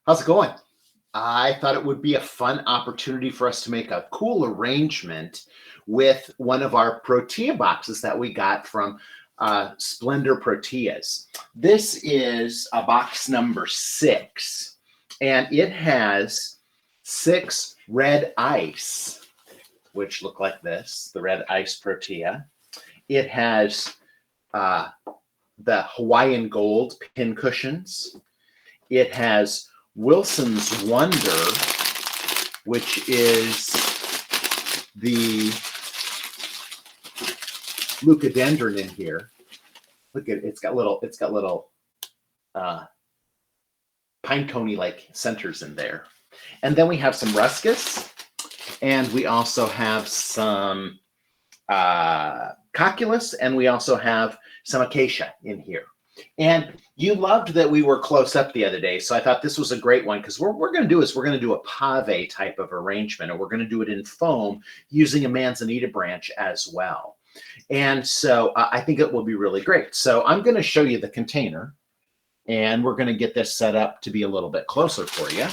How's it going? I thought it would be a fun opportunity for us to make a cool arrangement with one of our Protea boxes that we got from Splendor Proteas. This is a box number 6, and it has 6 red ice, which look like this, the red ice Protea. It has the Hawaiian gold pin cushions. It has Wilson's Wonder, which is the leucodendron in here. Look at it, it's got little pine coney like centers in there. And then we have some ruscus, and we also have some cocculus, and we also have some acacia in here. And you loved that we were close up the other day, so I thought this was a great one, because what we're going to do is we're going to do a pave type of arrangement, and we're going to do it in foam using a Manzanita branch as well. And so I think it will be really great. So I'm going to show you the container, and we're going to get this set up to be a little bit closer for you.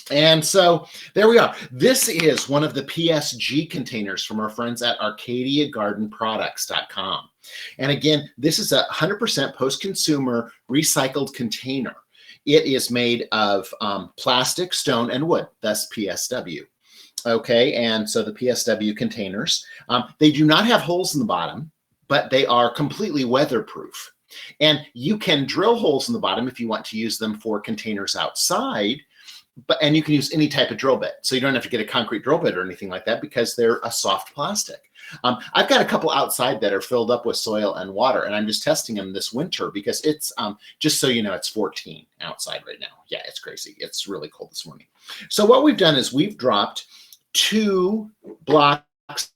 And so there we are. This is one of the PSG containers from our friends at Arcadia Garden Products.com. And again, this is a 100% post-consumer recycled container. It is made of plastic, stone, and wood, thus PSW. Okay, and so the PSW containers, they do not have holes in the bottom, but they are completely weatherproof. And you can drill holes in the bottom if you want to use them for containers outside, and you can use any type of drill bit. So you don't have to get a concrete drill bit or anything like that, because they're a soft plastic. I've got a couple outside that are filled up with soil and water, and I'm just testing them this winter because it's, just so you know, it's 14 outside right now. Yeah, it's crazy. It's really cold this morning. So what we've done is we've dropped 2 blocks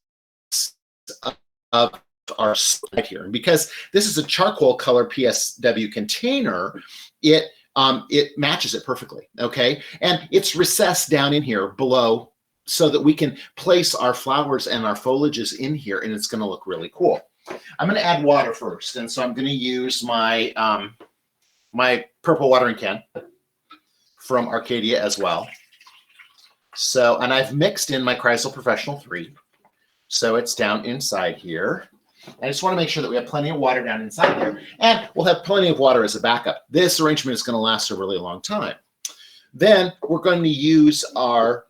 of our slide here. And because this is a charcoal color PSW container, it matches it perfectly, okay? And it's recessed down in here below so that we can place our flowers and our foliages in here, and it's gonna look really cool. I'm gonna add water first, and so I'm gonna use my, my purple watering can from Arcadia as well. So, and I've mixed in my Chrysal Professional 3, so it's down inside here. I just want to make sure that we have plenty of water down inside there, and we'll have plenty of water as a backup. This arrangement is going to last a really long time. Then we're going to use our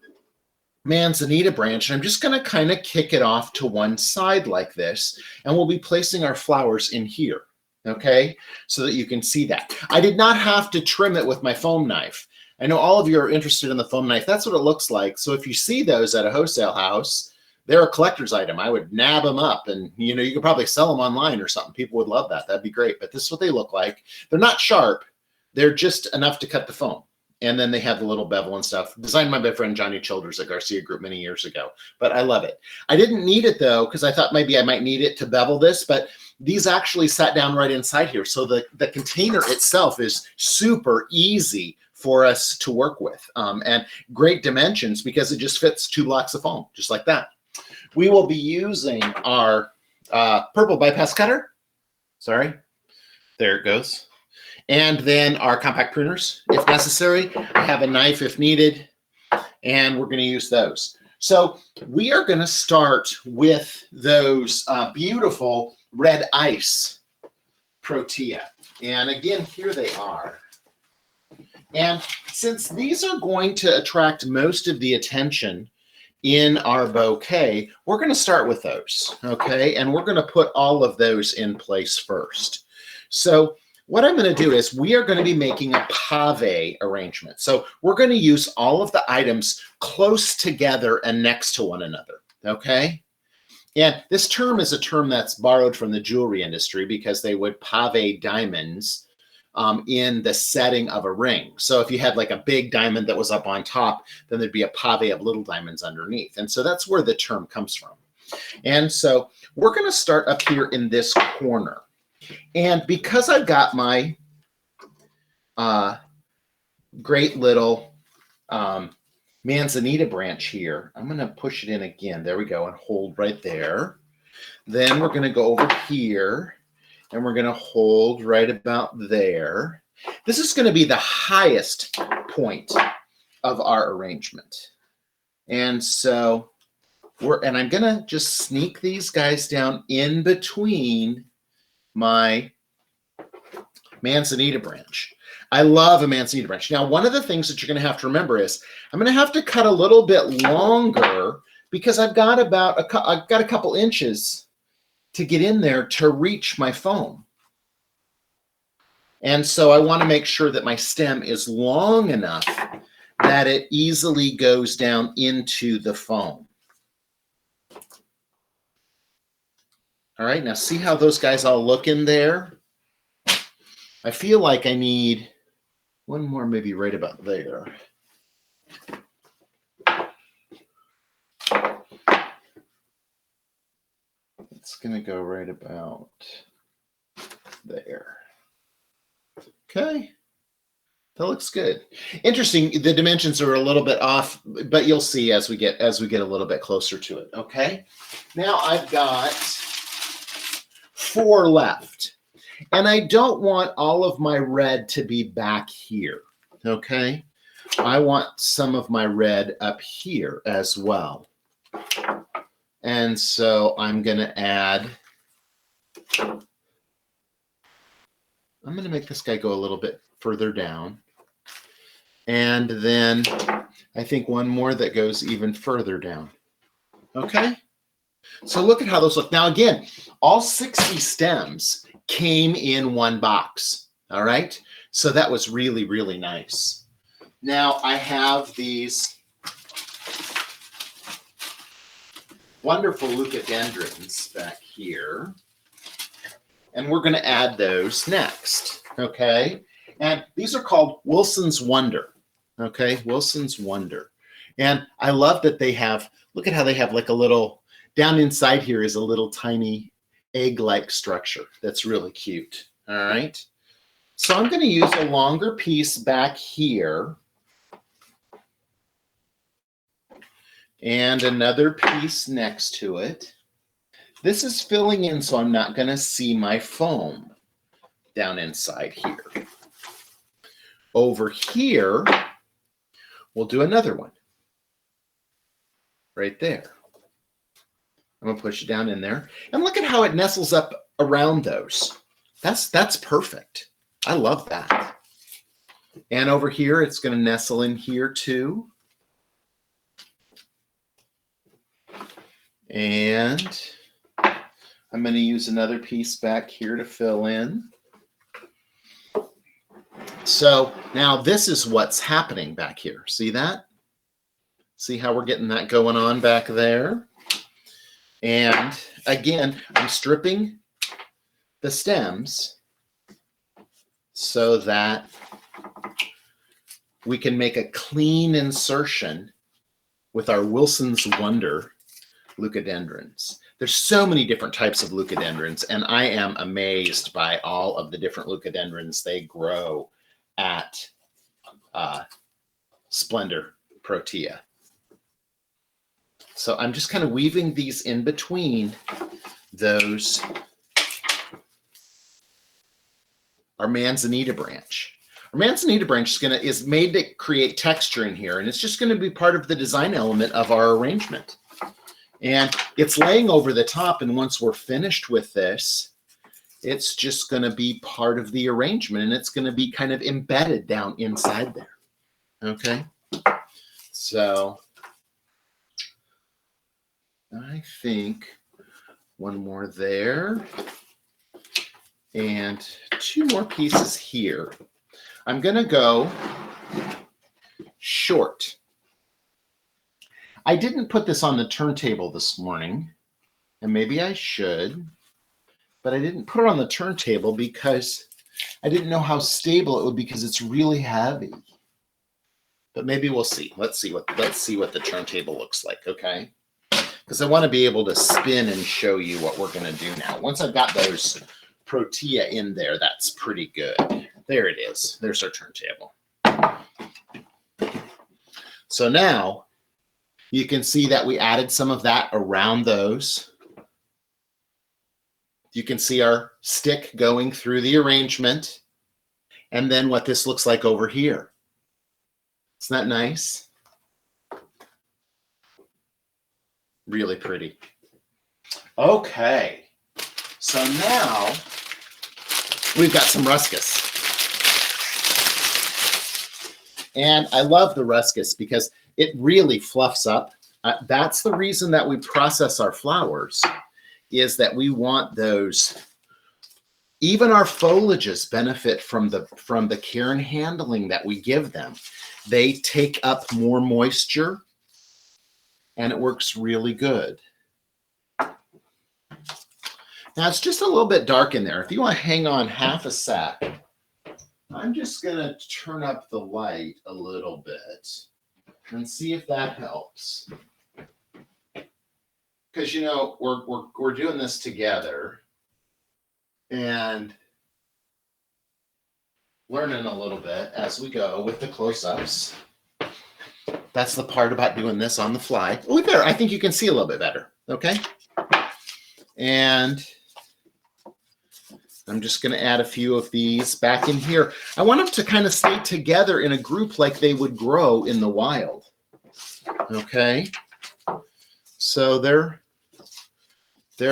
Manzanita branch, and I'm just going to kind of kick it off to one side like this, and we'll be placing our flowers in here, okay, so that you can see that. I did not have to trim it with my foam knife. I know all of you are interested in the foam knife. That's what it looks like. So if you see those at a wholesale house, they're a collector's item. I would nab them up, and you know, you could probably sell them online or something. People would love that. That'd be great. But this is what they look like. They're not sharp. They're just enough to cut the foam. And then they have the little bevel and stuff. Designed by my friend Johnny Childers at Garcia Group many years ago. But I love it. I didn't need it though, because I thought maybe I might need it to bevel this, but these actually sat down right inside here. So the container itself is super easy for us to work with, and great dimensions because it just fits 2 blocks of foam, just like that. We will be using our purple bypass cutter. Sorry, there it goes. And then our compact pruners, if necessary. I have a knife if needed, and we're going to use those. So we are going to start with those beautiful red ice Protea. And again, here they are. And since these are going to attract most of the attention in our bouquet, we're going to start with those, okay? And we're going to put all of those in place first. So what I'm going to do is we are going to be making a pave arrangement. So we're going to use all of the items close together and next to one another, okay? And this term is a term that's borrowed from the jewelry industry because they would pave diamonds in the setting of a ring. So if you had like a big diamond that was up on top, then there'd be a pave of little diamonds underneath. And so that's where the term comes from. And so we're going to start up here in this corner. And because I've got my great little Manzanita branch here, I'm going to push it in again. There we go, and hold right there. Then we're going to go over here, and we're going to hold right about there. This is going to be the highest point of our arrangement. And so I'm going to just sneak these guys down in between my Manzanita branch. I love a Manzanita branch. Now, one of the things that you're going to have to remember is I'm going to have to cut a little bit longer because I've got a couple inches to get in there to reach my foam. And so I want to make sure that my stem is long enough that it easily goes down into the foam. All right, now see how those guys all look in there? I feel like I need one more maybe right about there. It's going to go right about there. Okay. That looks good. Interesting. The dimensions are a little bit off, but you'll see as we get a little bit closer to it. Okay. Now I've got 4 left, and I don't want all of my red to be back here. Okay. I want some of my red up here as well. And so I'm going to make this guy go a little bit further down. And then I think one more that goes even further down. Okay. So look at how those look. Now, again, all 60 stems came in one box. All right. So that was really, really nice. Now I have these wonderful leucadendrons back here. And we're going to add those next. Okay. And these are called Wilson's Wonder. Okay. Wilson's Wonder. And I love that they have, look at how they have like a little, down inside here is a little tiny egg-like structure. That's really cute. All right. So I'm going to use a longer piece back here. And another piece next to it. This is filling in so I'm not going to see my foam down inside here. Over here, we'll do another one. Right there. I'm going to push it down in there. And look at how it nestles up around those. That's perfect. I love that. And over here, it's going to nestle in here too. And I'm going to use another piece back here to fill in. So now this is what's happening back here. See that? See how we're getting that going on back there? And again, I'm stripping the stems so that we can make a clean insertion with our Wilson's Wonder leucadendrons. There's so many different types of leucadendrons, and I am amazed by all of the different leucadendrons they grow at Splendor Protea. So I'm just kind of weaving these in between those, our Manzanita branch. Our Manzanita branch is made to create texture in here, and it's just going to be part of the design element of our arrangement. And it's laying over the top, and once we're finished with this, it's just going to be part of the arrangement, and it's going to be kind of embedded down inside there. Okay? So I think one more there and 2 more pieces here. I'm going to go short. I didn't put this on the turntable this morning, and maybe I should, but I didn't put it on the turntable because I didn't know how stable it would be because it's really heavy. But maybe we'll see. Let's see what the turntable looks like, okay? Because I want to be able to spin and show you what we're going to do now. Once I've got those Protea in there, that's pretty good. There it is. There's our turntable. So now you can see that we added some of that around those. You can see our stick going through the arrangement. And then what this looks like over here. Isn't that nice? Really pretty. Okay, so now we've got some ruscus. And I love the ruscus because it really fluffs up. That's the reason that we process our flowers, is that we want those. Even our foliages benefit from the care and handling that we give them. They take up more moisture, and it works really good. Now it's just a little bit dark in there. If you want to hang on half a sec, I'm just going to turn up the light a little bit and see if that helps. Because, you know, we're doing this together and learning a little bit as we go with the close-ups. That's the part about doing this on the fly. Oh, there, I think you can see a little bit better, okay? And I'm just going to add a few of these back in here. I want them to kind of stay together in a group like they would grow in the wild. Okay. So they're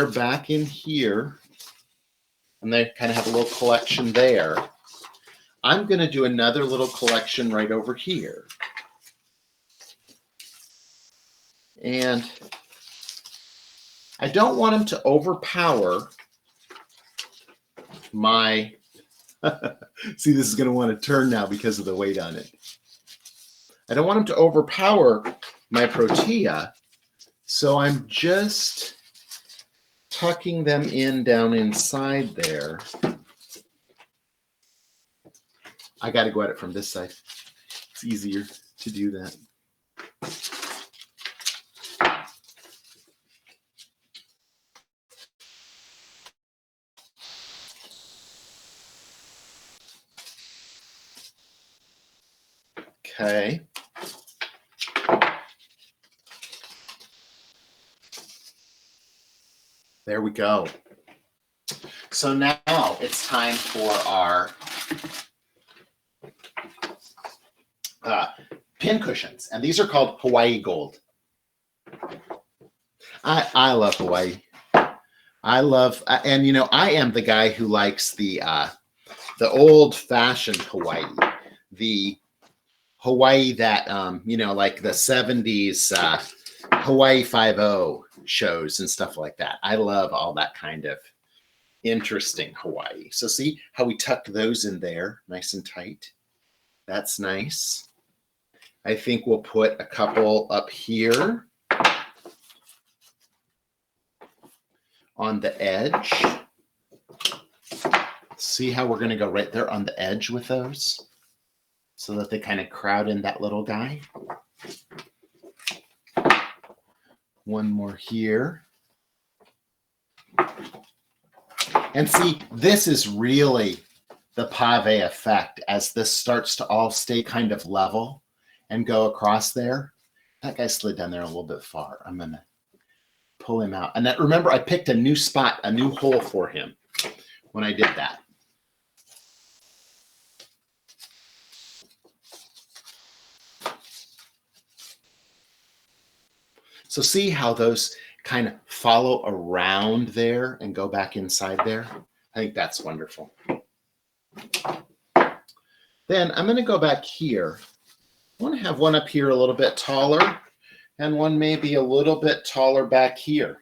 back in here, and they kind of have a little collection there. I'm going to do another little collection right over here. And I don't want them to overpower my, see, this is going to want to turn now because of the weight on it. I don't want them to overpower my protea, so I'm just tucking them in down inside there. I got to go at it from this side. It's easier to do that. Okay. There we go. So now it's time for our pin cushions, and these are called Hawaii Gold. I love Hawaii. I love, and you know, I am the guy who likes the old-fashioned Hawaii, the Hawaii that you know, like the 70s Hawaii 5-0 shows and stuff like that. I love all that kind of interesting Hawaii. So see how we tuck those in there nice and tight? That's nice. I think we'll put a couple up here on the edge. See how we're going to go right there on the edge with those so that they kind of crowd in that little guy. One more here. And see, this is really the pave effect as this starts to all stay kind of level and go across there. That guy slid down there a little bit far. I'm going to pull him out. And that, remember, I picked a new spot, a new hole for him when I did that. So see how those kind of follow around there and go back inside there? I think that's wonderful. Then I'm going to go back here. I want to have one up here a little bit taller and one maybe a little bit taller back here.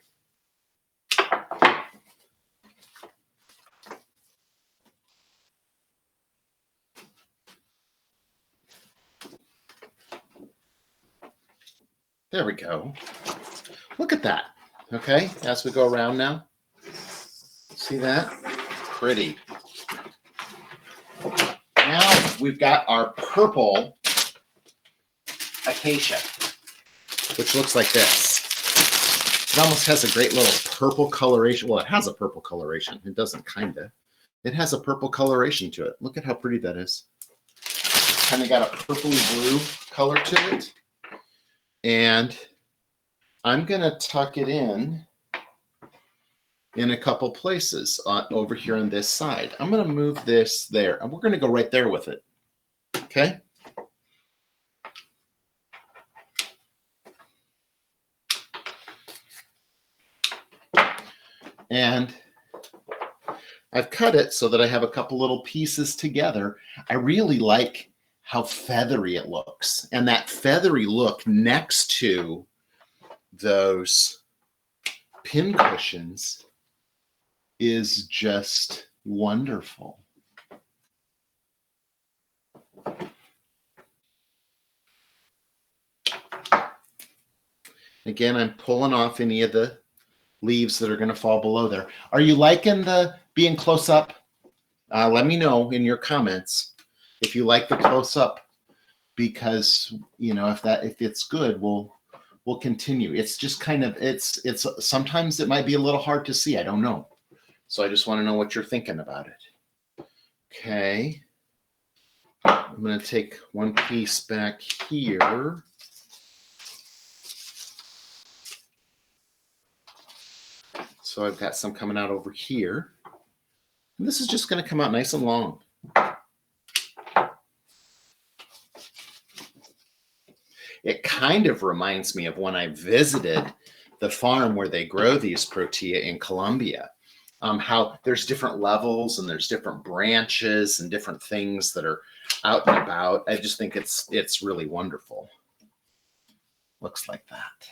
There we go. Look at that. Okay, as we go around now. See that? Pretty. Now we've got our purple acacia, which looks like this. It almost has a great little purple coloration. Well, it has a purple coloration. It doesn't kind of. It has a purple coloration to it. Look at how pretty that is. Kind of got a purpley blue color to it. And I'm going to tuck it in in a couple places over here on this side. I'm going to move this there, and we're going to go right there with it. Okay. And I've cut it so that I have a couple little pieces together. I really like how feathery it looks. And that feathery look next to those pin cushions is just wonderful. Again, I'm pulling off any of the leaves that are going to fall below there. Are you liking the being close up? Let me know in your comments if you like the close up, because you know if it's good, we'll continue. It's just kind of it's sometimes it might be a little hard to see. I don't know. So I just want to know what you're thinking about it. Okay. I'm going to take one piece back here. So I've got some coming out over here. And this is just going to come out nice and long. It kind of reminds me of when I visited the farm where they grow these protea in Colombia. How there's different levels and there's different branches and different things that are out and about. I just think it's really wonderful. Looks like that.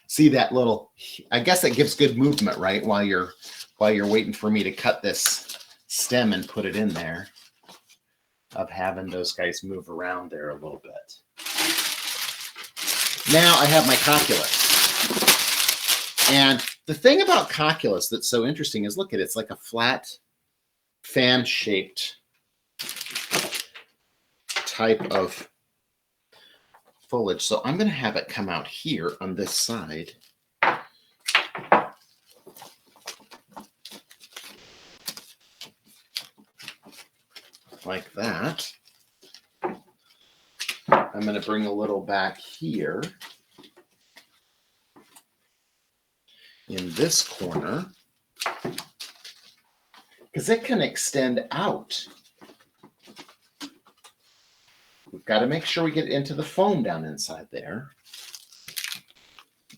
See that little, I guess that gives good movement, right? While you're waiting for me to cut this stem and put it in there, of having those guys move around there a little bit. Now I have my cocculus. And the thing about cocculus that's so interesting is, look at it, it's like a flat fan-shaped type of foliage. So I'm going to have it come out here on this side. Like that. I'm going to bring a little back here in this corner, because it can extend out. We've got to make sure we get into the foam down inside there.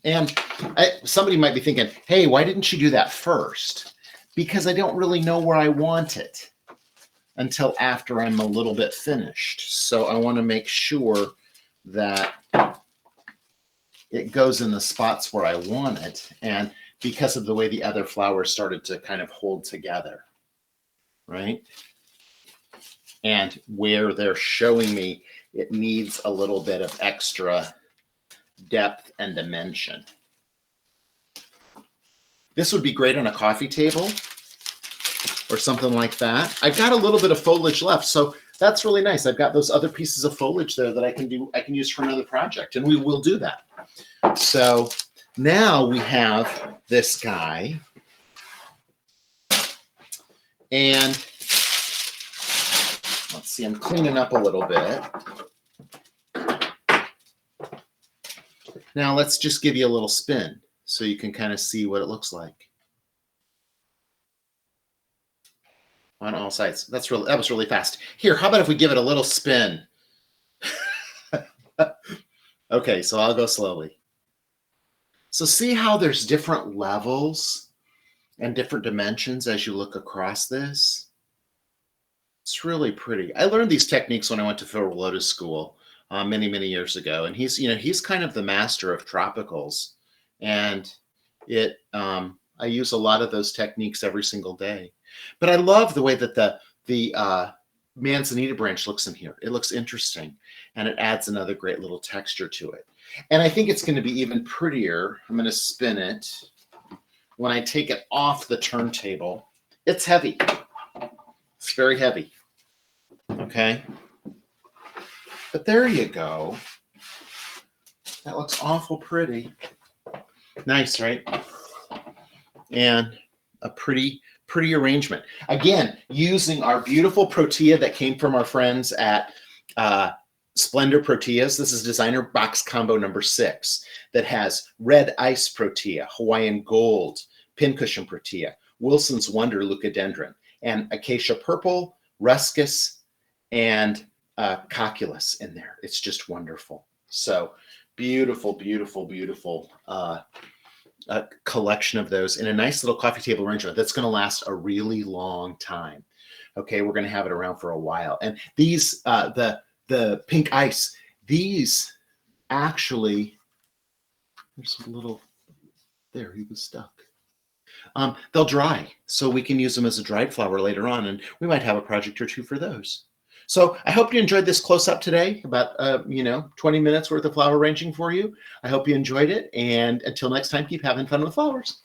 And somebody might be thinking, hey, why didn't you do that first? Because I don't really know where I want it until after I'm a little bit finished. So I want to make sure that it goes in the spots where I want it. And because of the way the other flowers started to kind of hold together, right? And where they're showing me it needs a little bit of extra depth and dimension. This would be great on a coffee table or something like that. I've got a little bit of foliage left, so that's really nice. I've got those other pieces of foliage there that I can use for another project, and we will do that. So now we have this guy, and let's see, I'm cleaning up a little bit. Now let's just give you a little spin so you can kind of see what it looks like on all sides. That was really fast. Here, how about if we give it a little spin? Okay, so I'll go slowly. So see how there's different levels and different dimensions as you look across this? It's really pretty. I learned these techniques when I went to Phil Lotus School many, many years ago. And he's kind of the master of tropicals. And I use a lot of those techniques every single day. But I love the way that the Manzanita branch looks in here. It looks interesting, and it adds another great little texture to it. And I think it's going to be even prettier. I'm going to spin it. When I take it off the turntable, it's heavy. It's very heavy. Okay. But there you go. That looks awful pretty. Nice, right? And a pretty pretty arrangement. Again, using our beautiful protea that came from our friends at Splendor Proteas. This is designer box combo number 6 that has red ice protea, Hawaiian gold, pincushion protea, Wilson's Wonder leucadendron, and acacia purple, ruscus, and cocculus in there. It's just wonderful. So beautiful, beautiful, beautiful collection of those in a nice little coffee table arrangement that's going to last a really long time. Okay, we're going to have it around for a while. And these, the pink ice, these actually, there's a little, there, he was stuck. They'll dry, so we can use them as a dried flower later on, and we might have a project or two for those. So I hope you enjoyed this close-up today, about 20 minutes worth of flower arranging for you. I hope you enjoyed it, and until next time, keep having fun with flowers.